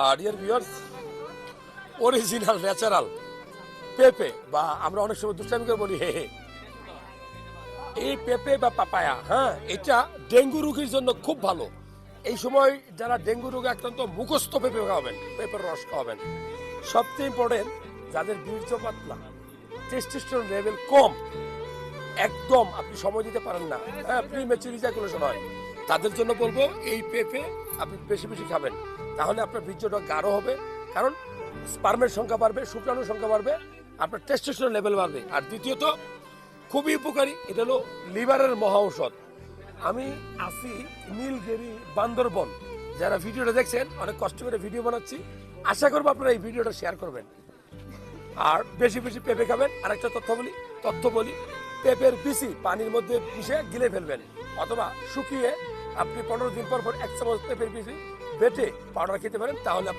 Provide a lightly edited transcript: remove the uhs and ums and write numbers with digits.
Dear viewers, original natural পেঁপে বা আমরা অনেক সময় দুষ্টামি করে বলি হে হে, এই পেঁপে বা পাপায়া, হ্যাঁ, এটা ডেঙ্গু রোগীর জন্য খুব ভালো। এই সময় যারা ডেঙ্গু রোগে আক্রান্ত মুখস্থ পেঁপে খাওয়াবেন, পেঁপের রস খাওয়াবেন। সবচেয়ে ইম্পর্টেন্ট, যাদের বীর্য পাতলা, টেস্টোস্টেরন লেভেল কম, একদম আপনি সময় দিতে পারেন না, হ্যাঁ, প্রিম্যাচুর ইজাকুলেশন হয়, তাদের জন্য বলবো এই পেঁপে আপনি বেশি বেশি খাবেন। তাহলে আপনার বীর্যটা গাঢ় হবে, কারণ স্পার্মের সংখ্যা বাড়বে, শুক্রাণুর সংখ্যা বাড়বে, আপনার টেস্টোস্টেরন লেভেল বাড়বে। আর দ্বিতীয়ত খুবই উপকারী, এটা হলো লিভারের মহা ঔষধ। আমি আছি নীলগিরি, বান্দরবন। যারা ভিডিওটা দেখছেন, অনেক কষ্ট করে ভিডিও বানাচ্ছি, আশা করবো আপনারা এই ভিডিওটা শেয়ার করবেন আর বেশি বেশি পেঁপে খাবেন। আর একটা তথ্য বলি, পেঁপের বিচি পানির মধ্যে মিশে গিলে ফেলবেন, অথবা শুকিয়ে আপনি 15 দিন পর 1 চামচ পেঁপের বিচি বেটে পাউডার খেতে পারেন, তাহলে